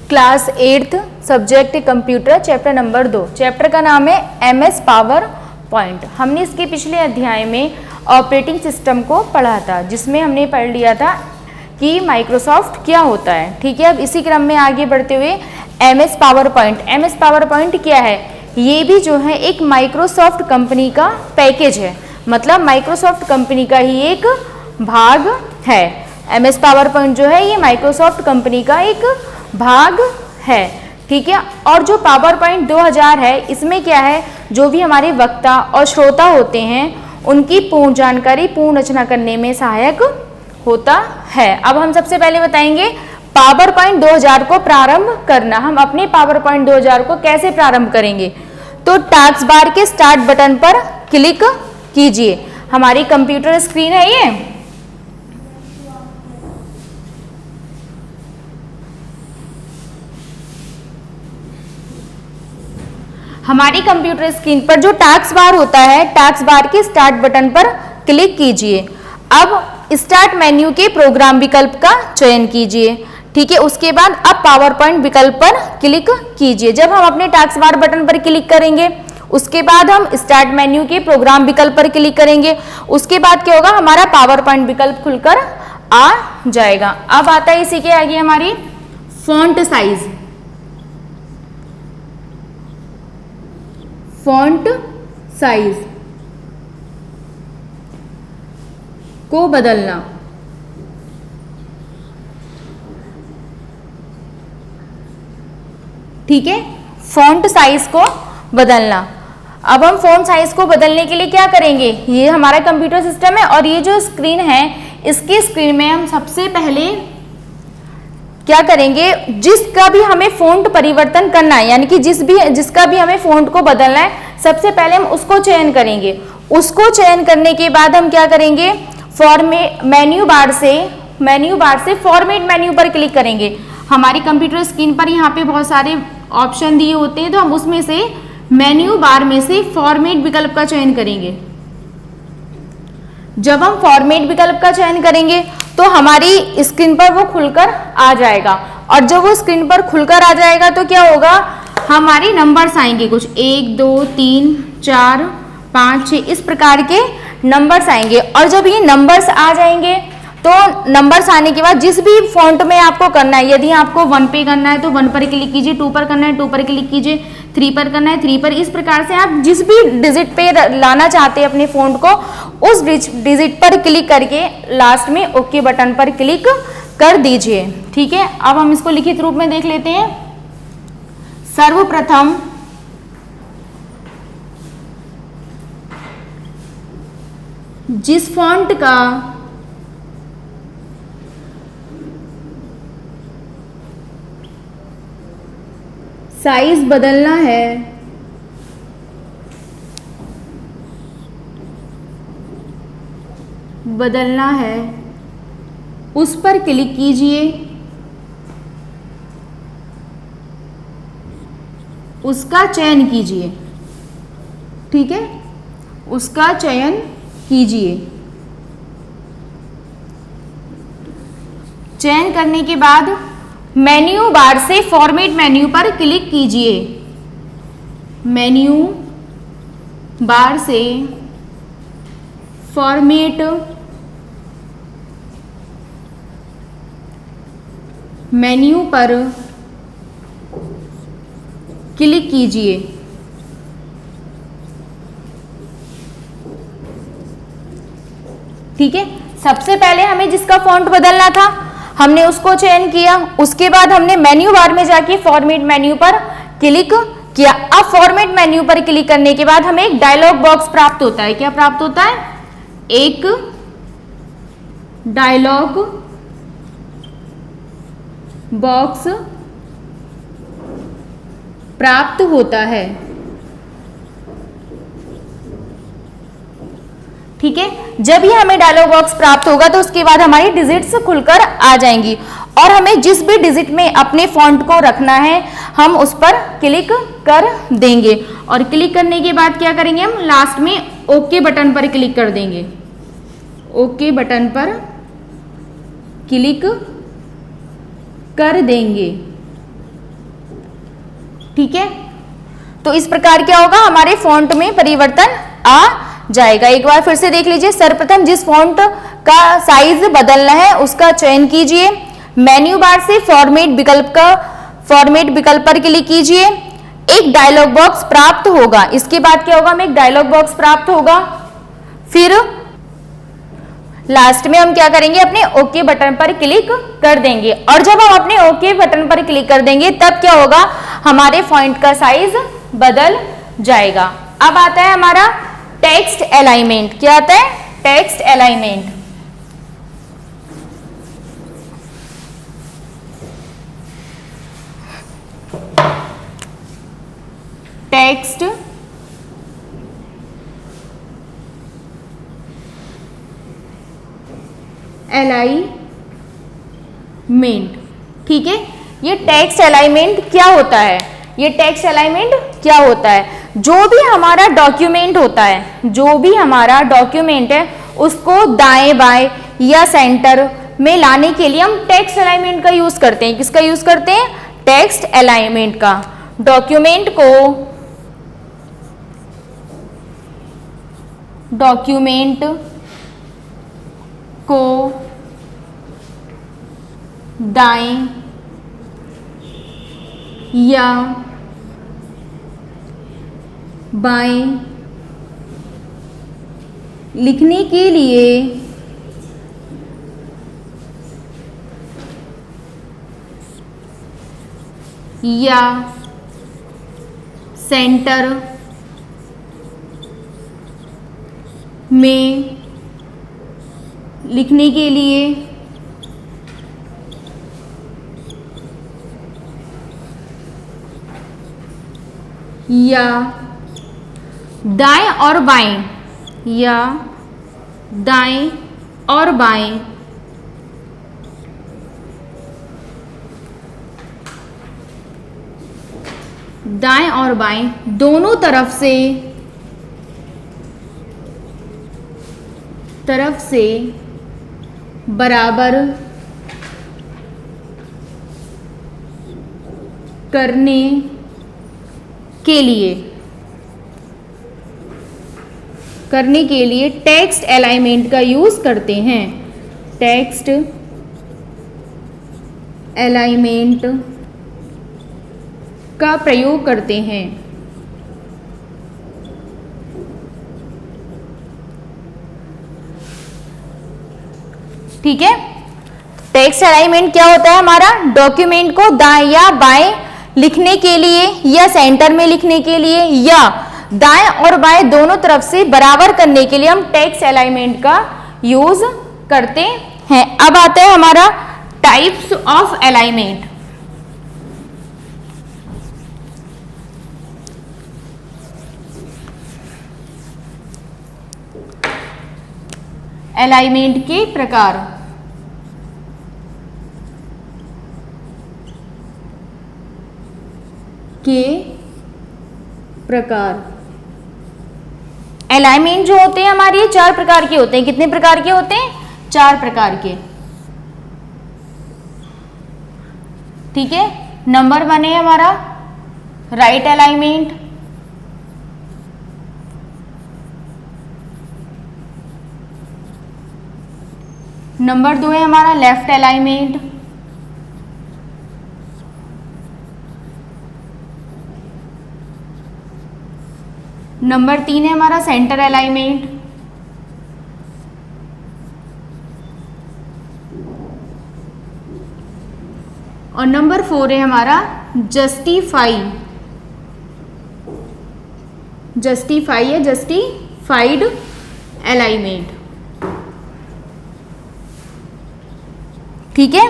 Class 8th subject computer chapter number 2। Chapter का नाम है MS पावर पॉइंट। हमने इसके पिछले अध्याय में ऑपरेटिंग सिस्टम को पढ़ा था, जिसमें हमने पढ़ लिया था कि माइक्रोसॉफ्ट क्या होता है। ठीक है, अब इसी क्रम में आगे बढ़ते हुए MS power point. MS power point क्या है? ये भी जो है एक माइक्रोसॉफ्ट कंपनी का पैकेज है, मतलब माइक्रोसॉफ्ट कंपनी का ही एक भाग है। MS पावर पॉइंट जो है ये माइक्रोसॉफ्ट कंपनी का एक भाग है। ठीक है, और जो पावर पॉइंट 2000 है, इसमें क्या है, जो भी हमारे वक्ता और श्रोता होते हैं उनकी पूर्ण जानकारी पूर्ण रचना करने में सहायक होता है। अब हम सबसे पहले बताएंगे पावर पॉइंट 2000 को प्रारंभ करना। हम अपने पावर पॉइंट 2000 को कैसे प्रारंभ करेंगे? तो टास्क बार के स्टार्ट बटन पर क्लिक कीजिए। हमारी कंप्यूटर स्क्रीन है ये। हमारी कंप्यूटर स्क्रीन पर जो टास्क बार होता है, टास्क बार के स्टार्ट बटन पर क्लिक कीजिए। अब स्टार्ट मेन्यू के प्रोग्राम विकल्प का चयन कीजिए। ठीक है, उसके बाद अब पावर पॉइंट विकल्प पर क्लिक कीजिए। जब हम अपने टास्क बार बटन पर क्लिक करेंगे, उसके बाद हम स्टार्ट मेन्यू के प्रोग्राम विकल्प पर क्लिक करेंगे। उसके बाद क्या होगा, हमारा पावर पॉइंट विकल्प खुलकर आ जाएगा। अब आता है इसी के आगे हमारी फॉन्ट साइज। फॉन्ट साइज को बदलना। ठीक है, फॉन्ट साइज को बदलना। अब हम फॉन्ट साइज को बदलने के लिए क्या करेंगे? ये हमारा कंप्यूटर सिस्टम है और ये जो स्क्रीन है, इसकी स्क्रीन में हम सबसे पहले क्या करेंगे, जिसका भी हमें फॉन्ट परिवर्तन करना है, यानी कि जिसका भी हमें फॉन्ट को बदलना है, सबसे पहले हम उसको चयन करेंगे। उसको चयन करने के बाद हम क्या करेंगे, मेन्यू बार से फॉर्मेट मेन्यू पर क्लिक करेंगे। हमारी कंप्यूटर स्क्रीन पर यहाँ पे बहुत सारे ऑप्शन दिए होते हैं, तो हम उसमें से मेन्यू बार में से फॉर्मेट विकल्प का चयन करेंगे। जब हम फॉर्मेट विकल्प का चयन करेंगे तो हमारी स्क्रीन पर वो खुलकर आ जाएगा, और जब वो स्क्रीन पर खुलकर आ जाएगा तो क्या होगा, हमारे नंबर्स आएंगे कुछ 1 2 3 4 5 6 इस प्रकार के नंबर्स आएंगे। और जब ये नंबर्स आ जाएंगे तो नंबर्स आने के बाद जिस भी फॉन्ट में आपको करना है, यदि आपको 1 पे करना है तो 1 पर क्लिक कीजिए, 2 पर करना है 2 पर क्लिक कीजिए, 3 पर करना है 3 पर। इस प्रकार से आप जिस भी डिजिट पे लाना चाहते हैं अपने फॉन्ट को, उस डिजिट पर क्लिक करके लास्ट में ओके बटन पर क्लिक कर दीजिए। ठीक है, अब हम इसको लिखित रूप में देख लेते हैं। सर्वप्रथम जिस फॉन्ट का साइज बदलना है उस पर क्लिक कीजिए। उसका चयन कीजिए। ठीक है, उसका चयन कीजिए। चयन करने के बाद मेन्यू बार से फॉर्मेट मेन्यू पर क्लिक कीजिए। मेन्यू बार से फॉर्मेट मेन्यू पर क्लिक कीजिए। ठीक है, सबसे पहले हमें जिसका फॉन्ट बदलना था हमने उसको चयन किया। उसके बाद हमने मेन्यू बार में जाके फॉर्मेट मेन्यू पर क्लिक किया। अब फॉर्मेट मेन्यू पर क्लिक करने के बाद हमें एक डायलॉग बॉक्स प्राप्त होता है। क्या प्राप्त होता है? एक डायलॉग बॉक्स प्राप्त होता है। ठीक है, जब ही हमें डायलॉग बॉक्स प्राप्त होगा तो उसके बाद हमारी डिजिट्स खुलकर आ जाएंगी, और हमें जिस भी डिजिट में अपने फॉन्ट को रखना है हम उस पर क्लिक कर देंगे। और क्लिक करने के बाद क्या करेंगे, हम लास्ट में ओके बटन पर क्लिक कर देंगे। ओके बटन पर क्लिक कर देंगे। ठीक है, तो इस प्रकार क्या होगा, हमारे फॉन्ट में परिवर्तन आ जाएगा। एक बार फिर से देख लीजिए, सर्वप्रथम जिस फॉन्ट का साइज बदलना है उसका चयन कीजिए, मेन्यू बार से फॉर्मेट विकल्प पर क्लिक कीजिए, एक डायलॉग बॉक्स प्राप्त होगा। इसके बाद क्या होगा, हमें एक डायलॉग बॉक्स प्राप्त होगा। फिर लास्ट में हम क्या करेंगे, अपने ओके बटन पर क्लिक कर देंगे, और जब हम अपने ओके बटन पर क्लिक कर देंगे तब क्या होगा, हमारे फॉन्ट का साइज बदल जाएगा। अब आता है हमारा टेक्स्ट अलाइनमेंट। क्या आता है, टेक्स्ट अलाइनमेंट। टेक्स्ट अलाइनमेंट, ठीक है। ये टेक्स्ट अलाइनमेंट क्या होता है, ये टेक्स्ट अलाइनमेंट क्या होता है, जो भी हमारा डॉक्यूमेंट होता है, जो भी हमारा डॉक्यूमेंट है उसको दाएं बाएं या सेंटर में लाने के लिए हम टेक्स्ट अलाइनमेंट का यूज करते हैं। किसका यूज करते हैं, टेक्स्ट अलाइनमेंट का। डॉक्यूमेंट को दाएं या बाएं लिखने के लिए या सेंटर में लिखने के लिए या दाएं और बाएं या दाएं और बाएं दाएं और बाएं दोनों तरफ से बराबर करने के लिए टेक्स्ट अलाइनमेंट का यूज करते हैं। टेक्स्ट अलाइनमेंट का प्रयोग करते हैं। ठीक है, टेक्स्ट अलाइनमेंट क्या होता है, हमारा डॉक्यूमेंट को दाएं या बाएं लिखने के लिए या सेंटर में लिखने के लिए या दाएं और बाएं दोनों तरफ से बराबर करने के लिए हम टेक्स्ट अलाइनमेंट का यूज करते हैं। अब आता है हमारा टाइप्स ऑफ अलाइनमेंट। अलाइनमेंट के प्रकार। अलाइनमेंट जो होते हैं हमारे ये 4 प्रकार के होते हैं। कितने प्रकार के होते हैं, 4 प्रकार के। ठीक है, नंबर 1 है हमारा राइट अलाइनमेंट, नंबर 2 है हमारा लेफ्ट अलाइनमेंट, नंबर 3 है हमारा सेंटर अलाइनमेंट, और नंबर 4 है हमारा जस्टिफाइड अलाइनमेंट। ठीक है,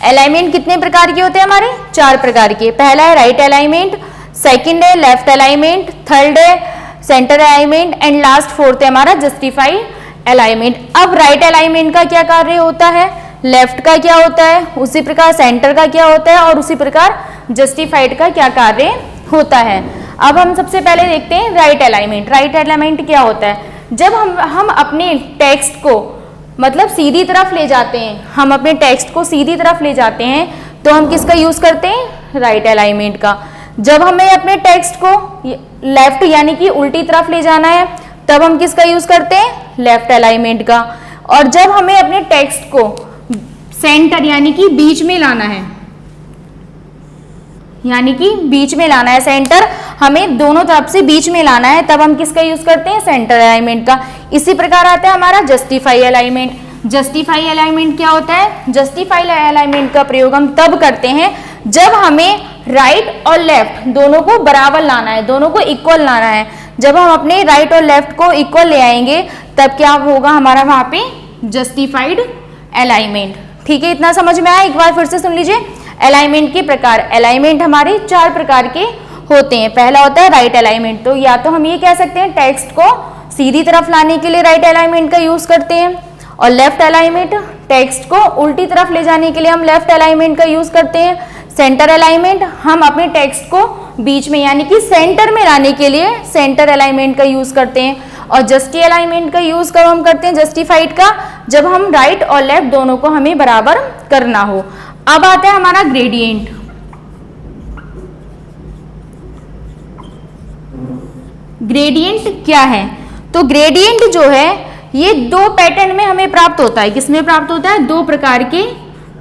अलाइनमेंट कितने प्रकार के होते हैं हमारे, 4 प्रकार के। पहला है राइट अलाइनमेंट, सेकंड है लेफ्ट अलाइनमेंट, थर्ड है centre alignment and last 4th है हमारा जस्टिफाइड अलाइनमेंट। अब राइट अलाइनमेंट का क्या कार्य होता है, लेफ्ट का क्या होता है, उसी प्रकार सेंटर का क्या होता है और उसी प्रकार जस्टिफाइड का क्या कार्य होता है। अब हम सबसे पहले देखते हैं राइट अलाइनमेंट। राइट अलाइनमेंट क्या होता है, जब हम अपने टेक्स्ट को मतलब सीधी तरफ ले जाते हैं, हम अपने टेक्स्ट को सीधी तरफ ले जाते हैं तो हम किसका यूज करते हैं, राइट अलाइनमेंट का। जब हमें अपने टेक्स्ट को लेफ्ट यानी कि उल्टी तरफ ले जाना है तब हम किसका यूज करते हैं, लेफ्ट अलाइनमेंट का। और जब हमें अपने टेक्स्ट को सेंटर यानी कि बीच में लाना है, यानी कि बीच में लाना है, सेंटर हमें दोनों तरफ से बीच में लाना है, तब हम किसका यूज करते हैं, सेंटर अलाइनमेंट का। इसी प्रकार आता है हमारा जस्टिफाई अलाइनमेंट। जस्टिफाई अलाइनमेंट क्या होता है, जस्टिफाई अलाइनमेंट का प्रयोग हम तब करते हैं जब हमें राइट और लेफ्ट दोनों को बराबर लाना है, दोनों को इक्वल लाना है। जब हम अपने राइट और लेफ्ट को इक्वल ले आएंगे तब क्या होगा हमारा वहां पे जस्टिफाइड अलाइनमेंट। ठीक है, इतना समझ में आया। एक बार फिर से सुन लीजिए अलाइनमेंट के प्रकार। अलाइनमेंट हमारे 4 प्रकार के होते हैं। पहला होता है राइट अलाइनमेंट, तो या तो हम ये कह सकते हैं टेक्स्ट को सीधी तरफ लाने के लिए राइट अलाइनमेंट का यूज करते हैं, और लेफ्ट अलाइनमेंट टेक्स्ट को उल्टी तरफ ले जाने के लिए हम लेफ्ट अलाइनमेंट का यूज करते हैं। सेंटर अलाइनमेंट हम अपने टेक्स्ट को बीच में यानी कि सेंटर में लाने के लिए सेंटर अलाइनमेंट का यूज करते हैं। और जस्टी अलाइनमेंट का यूज कब हम करते हैं, जस्टिफाइड का, जब हम राइट और लेफ्ट दोनों को हमें बराबर करना हो। अब आता है हमारा ग्रेडियंट। ग्रेडियंट क्या है, तो ग्रेडियंट जो है ये 2 पैटर्न में हमें प्राप्त होता है। किसमें प्राप्त होता है, 2 प्रकार के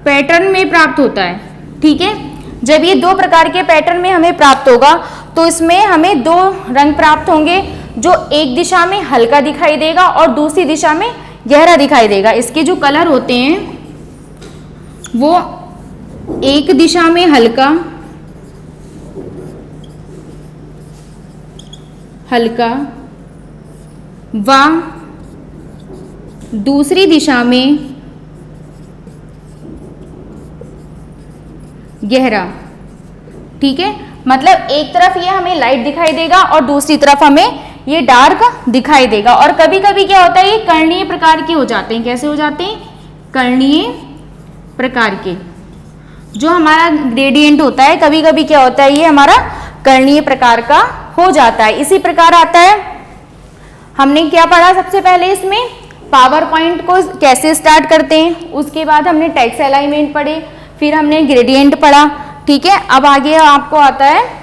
पैटर्न में प्राप्त होता है। ठीक है, जब ये 2 प्रकार के पैटर्न में हमें प्राप्त होगा तो इसमें हमें 2 रंग प्राप्त होंगे, जो एक दिशा में हल्का दिखाई देगा और दूसरी दिशा में गहरा दिखाई देगा। इसके जो कलर होते हैं वो एक दिशा में हल्का व दूसरी दिशा में गहरा। ठीक है, मतलब एक तरफ ये हमें लाइट दिखाई देगा और दूसरी तरफ हमें ये डार्क दिखाई देगा। और कभी कभी क्या होता है ये कर्णीय प्रकार के हो जाते हैं। कैसे हो जाते हैं, कर्णीय प्रकार के। जो हमारा ग्रेडियंट होता है कभी कभी क्या होता है ये हमारा कर्णीय प्रकार का हो जाता है। इसी प्रकार आता है, हमने क्या पढ़ा सबसे पहले इसमें, पावर पॉइंट को कैसे स्टार्ट करते हैं, उसके बाद हमने टेक्स्ट अलाइनमेंट पढ़े, फिर हमने ग्रेडियंट पढ़ा। ठीक है, अब आगे आपको आता है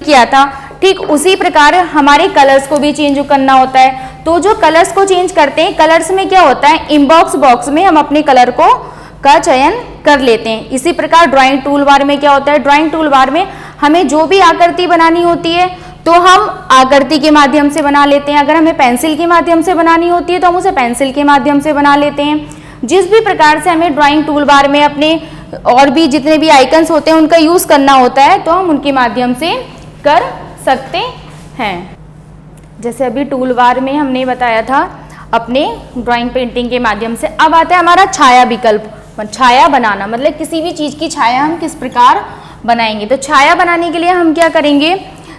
किया था। ठीक उसी प्रकार हमारे कलर्स को भी चेंज करना होता है। तो जो कलर्स को चेंज करते हैं, कलर्स में क्या होता है, इनबॉक्स बॉक्स में हम अपने कलर को का चयन कर लेते हैं। इसी प्रकार ड्राइंग टूल बार में क्या होता है, ड्राइंग टूल बार में हमें जो भी आकृति बनानी होती है तो हम आकृति के माध्यम से बना लेते हैं। अगर हमें पेंसिल के माध्यम से बनानी होती है तो हम उसे पेंसिल के माध्यम से बना लेते हैं। जिस भी प्रकार से हमें ड्राइंग टूल बार में अपने और भी जितने भी आइकन्स होते हैं उनका यूज करना होता है तो हम उनके माध्यम से कर सकते हैं। जैसे अभी टूल बार में हमने बताया था अपने ड्राइंग पेंटिंग के माध्यम से। अब आता है हमारा छाया विकल्प। छाया बनाना मतलब किसी भी चीज की छाया हम किस प्रकार बनाएंगे। तो छाया बनाने के लिए हम क्या करेंगे,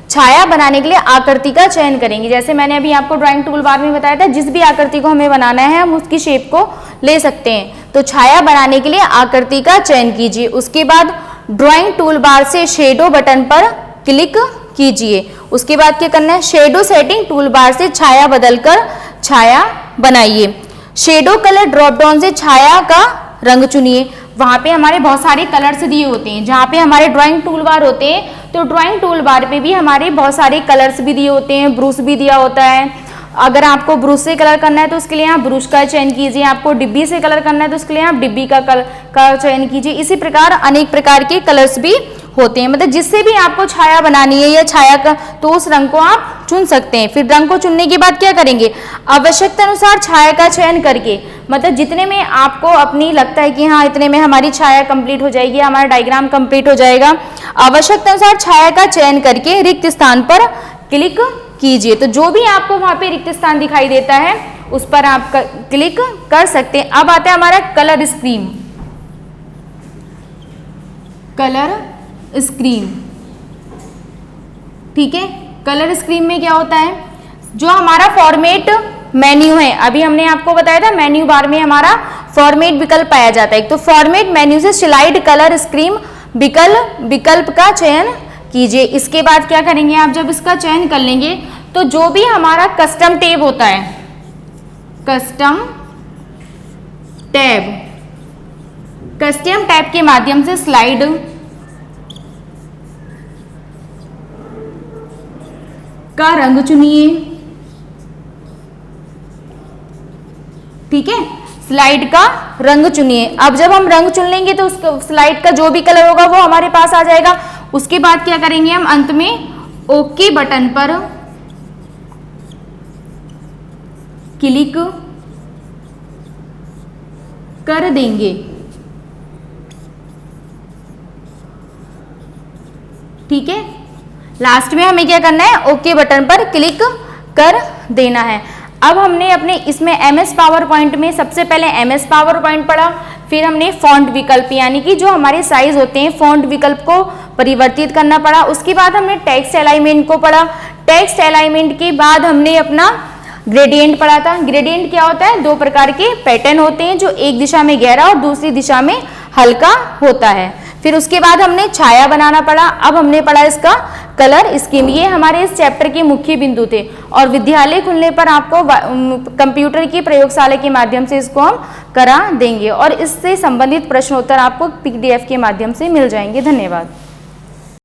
छाया बनाने के लिए आकृति का चयन करेंगे। जैसे मैंने अभी आपको ड्राइंग टूल बार में बताया था, जिस भी आकृति को हमें बनाना है हम उसकी शेप को ले सकते हैं। तो छाया बनाने के लिए आकृति का चयन कीजिए। उसके बाद ड्राइंग टूल बार से शेडो बटन पर क्लिक कीजिए। उसके बाद क्या करना है, शेडो सेटिंग टूल बार से छाया बदलकर छाया बनाइए। शेडो कलर ड्रॉप डाउन से छाया का रंग चुनिए। वहां पे हमारे बहुत सारे कलर्स दिए होते हैं। जहाँ पे हमारे ड्राइंग टूल बार होते हैं तो ड्राइंग टूल बार पे भी हमारे बहुत सारे कलर्स भी दिए होते हैं, ब्रश भी दिया होता है। अगर आपको ब्रश से कलर करना है तो उसके लिए आप ब्रश का चयन कीजिए, आपको डिब्बी से कलर करना है तो उसके लिए आप डिब्बी का चयन कीजिए। इसी प्रकार अनेक प्रकार के कलर्स भी होते हैं, मतलब जिससे भी आपको छाया बनानी है या छाया का तो उस रंग को आप चुन सकते हैं। फिर रंग को चुनने के बाद क्या करेंगे, आवश्यकता अनुसार छाया का चयन करके, मतलब जितने में आपको अपनी लगता है कि हाँ इतने में हमारी छाया कंप्लीट हो जाएगी, हमारा डायग्राम कंप्लीट हो जाएगा, आवश्यकता अनुसार छाया का चयन करके रिक्त स्थान पर क्लिक कीजिए। तो जो भी आपको वहां पे रिक्त स्थान दिखाई देता है उस पर आप क्लिक कर सकते हैं। अब आता है हमारा कलर स्कीम। कलर स्कीम, ठीक है, कलर स्कीम में क्या होता है, जो हमारा फॉर्मेट मेन्यू है, अभी हमने आपको बताया था मेन्यू बार में हमारा फॉर्मेट विकल्प पाया जाता है। तो फॉर्मेट मेन्यू से स्लाइड कलर स्कीम विकल्प का चयन कीजिए। इसके बाद क्या करेंगे आप, जब इसका चयन कर लेंगे तो जो भी हमारा कस्टम टैब होता है, कस्टम टैब कस्टम टैब के माध्यम से स्लाइड का रंग चुनिए। ठीक है, स्लाइड का रंग चुनिए। अब जब हम रंग चुन लेंगे तो उस स्लाइड का जो भी कलर होगा वो हमारे पास आ जाएगा। उसके बाद क्या करेंगे हम, अंत में ओके बटन पर क्लिक कर देंगे। ठीक है, लास्ट में हमें क्या करना है, ओके बटन पर क्लिक कर देना है। अब हमने अपने इसमें एमएस पावर पॉइंट में सबसे पहले एमएस पावर पॉइंट पढ़ा, फिर हमने फॉन्ट विकल्प यानी कि जो हमारे साइज होते हैं फॉन्ट विकल्प को परिवर्तित करना पड़ा। उसके बाद हमने टेक्स्ट अलाइनमेंट को पढ़ा। टेक्स्ट अलाइनमेंट के बाद हमने अपना ग्रेडियंट पढ़ा था। ग्रेडियंट क्या होता है, दो प्रकार के पैटर्न होते हैं, जो एक दिशा में गहरा और दूसरी दिशा में हल्का होता है। फिर उसके बाद हमने छाया बनाना पड़ा। अब हमने पढ़ा इसका कलर स्कीम। ये हमारे इस चैप्टर के मुख्य बिंदु थे और विद्यालय खुलने पर आपको कंप्यूटर की प्रयोगशाला के माध्यम से इसको हम करा देंगे और इससे संबंधित प्रश्नोत्तर आपको PDF के माध्यम से मिल जाएंगे। धन्यवाद।